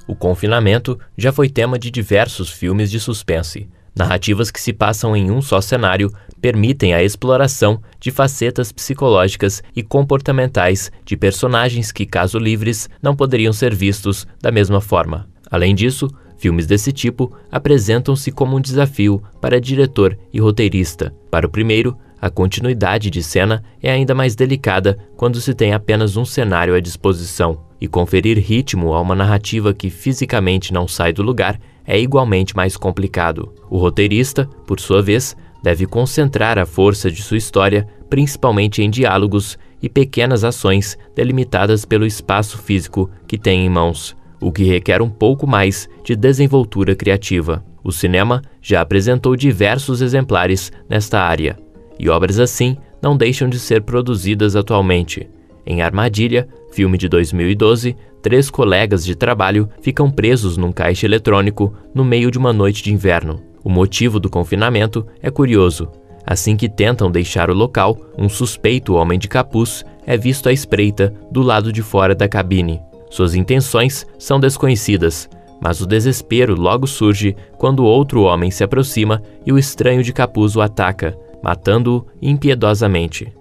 O confinamento já foi tema de diversos filmes de suspense. Narrativas que se passam em um só cenário permitem a exploração de facetas psicológicas e comportamentais de personagens que, caso livres, não poderiam ser vistos da mesma forma. Além disso, filmes desse tipo apresentam-se como um desafio para diretor e roteirista. Para o primeiro, a continuidade de cena é ainda mais delicada quando se tem apenas um cenário à disposição, e conferir ritmo a uma narrativa que fisicamente não sai do lugar é igualmente mais complicado. O roteirista, por sua vez, deve concentrar a força de sua história principalmente em diálogos e pequenas ações delimitadas pelo espaço físico que tem em mãos, o que requer um pouco mais de desenvoltura criativa. O cinema já apresentou diversos exemplares nesta área, e obras assim não deixam de ser produzidas atualmente. Em Armadilha, filme de 2012, 3 colegas de trabalho ficam presos num caixa eletrônico no meio de uma noite de inverno. O motivo do confinamento é curioso. Assim que tentam deixar o local, um suspeito homem de capuz é visto à espreita do lado de fora da cabine. Suas intenções são desconhecidas, mas o desespero logo surge quando outro homem se aproxima e o estranho de capuz o ataca, matando-o impiedosamente.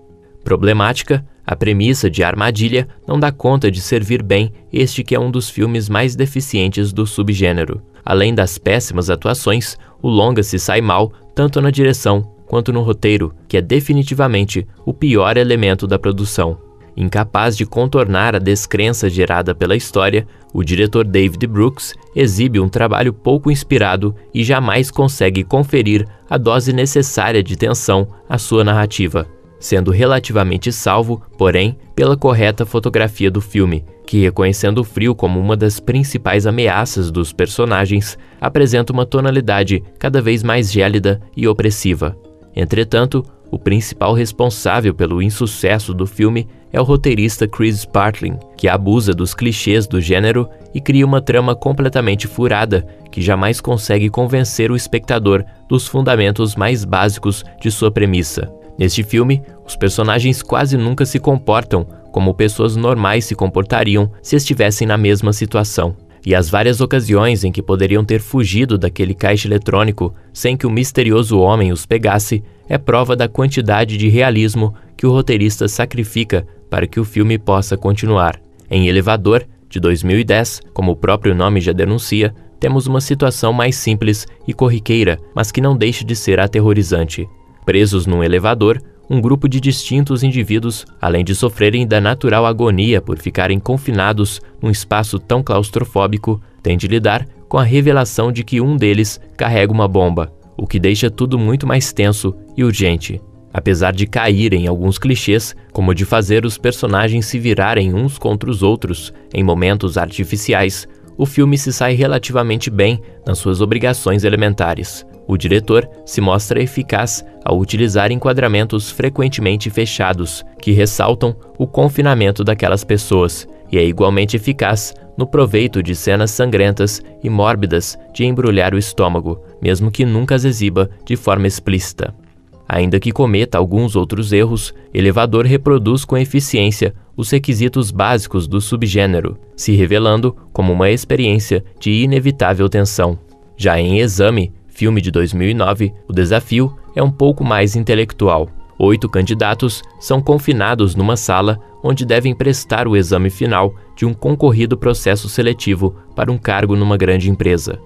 Problemática, a premissa de Armadilha não dá conta de servir bem este que é um dos filmes mais deficientes do subgênero. Além das péssimas atuações, o longa se sai mal tanto na direção quanto no roteiro, que é definitivamente o pior elemento da produção. Incapaz de contornar a descrença gerada pela história, o diretor David Brooks exibe um trabalho pouco inspirado e jamais consegue conferir a dose necessária de tensão à sua narrativa, sendo relativamente salvo, porém, pela correta fotografia do filme, que, reconhecendo o frio como uma das principais ameaças dos personagens, apresenta uma tonalidade cada vez mais gélida e opressiva. Entretanto, o principal responsável pelo insucesso do filme é o roteirista Chris Sparling, que abusa dos clichês do gênero e cria uma trama completamente furada que jamais consegue convencer o espectador dos fundamentos mais básicos de sua premissa. Neste filme, os personagens quase nunca se comportam como pessoas normais se comportariam se estivessem na mesma situação. E as várias ocasiões em que poderiam ter fugido daquele caixa eletrônico sem que o misterioso homem os pegasse é prova da quantidade de realismo que o roteirista sacrifica para que o filme possa continuar. Em Elevador, de 2010, como o próprio nome já denuncia, temos uma situação mais simples e corriqueira, mas que não deixa de ser aterrorizante. Presos num elevador, um grupo de distintos indivíduos, além de sofrerem da natural agonia por ficarem confinados num espaço tão claustrofóbico, tem de lidar com a revelação de que um deles carrega uma bomba, o que deixa tudo muito mais tenso e urgente. Apesar de cair em alguns clichês, como o de fazer os personagens se virarem uns contra os outros em momentos artificiais, o filme se sai relativamente bem nas suas obrigações elementares. O diretor se mostra eficaz ao utilizar enquadramentos frequentemente fechados, que ressaltam o confinamento daquelas pessoas, e é igualmente eficaz no proveito de cenas sangrentas e mórbidas de embrulhar o estômago, mesmo que nunca as exiba de forma explícita. Ainda que cometa alguns outros erros, Elevador reproduz com eficiência os requisitos básicos do subgênero, se revelando como uma experiência de inevitável tensão. Já em Exame, filme de 2009, o desafio é um pouco mais intelectual. 8 candidatos são confinados numa sala onde devem prestar o exame final de um concorrido processo seletivo para um cargo numa grande empresa.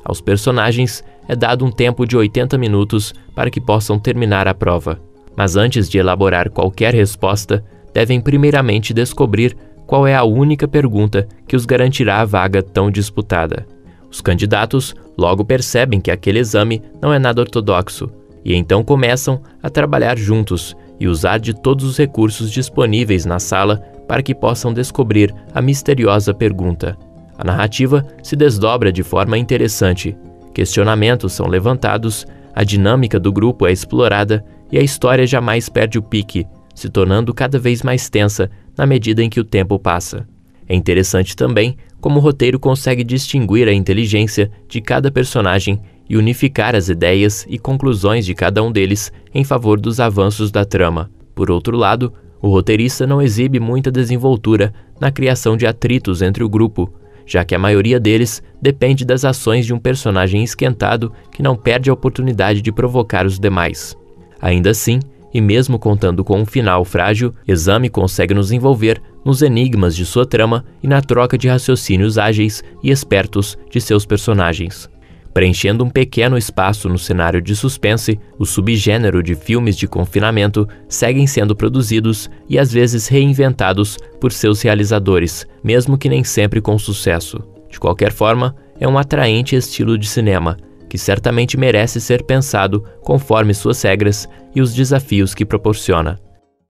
Aos personagens é dado um tempo de 80 minutos para que possam terminar a prova, mas antes de elaborar qualquer resposta, devem primeiramente descobrir qual é a única pergunta que os garantirá a vaga tão disputada. Os candidatos logo percebem que aquele exame não é nada ortodoxo, e então começam a trabalhar juntos e usar de todos os recursos disponíveis na sala para que possam descobrir a misteriosa pergunta. A narrativa se desdobra de forma interessante, questionamentos são levantados, a dinâmica do grupo é explorada e a história jamais perde o pique, se tornando cada vez mais tensa na medida em que o tempo passa. É interessante também como o roteiro consegue distinguir a inteligência de cada personagem e unificar as ideias e conclusões de cada um deles em favor dos avanços da trama. Por outro lado, o roteirista não exibe muita desenvoltura na criação de atritos entre o grupo, já que a maioria deles depende das ações de um personagem esquentado que não perde a oportunidade de provocar os demais. Ainda assim, e mesmo contando com um final frágil, Exame consegue nos envolver nos enigmas de sua trama e na troca de raciocínios ágeis e espertos de seus personagens. Preenchendo um pequeno espaço no cenário de suspense, o subgênero de filmes de confinamento seguem sendo produzidos e às vezes reinventados por seus realizadores, mesmo que nem sempre com sucesso. De qualquer forma, é um atraente estilo de cinema, que certamente merece ser pensado conforme suas regras e os desafios que proporciona.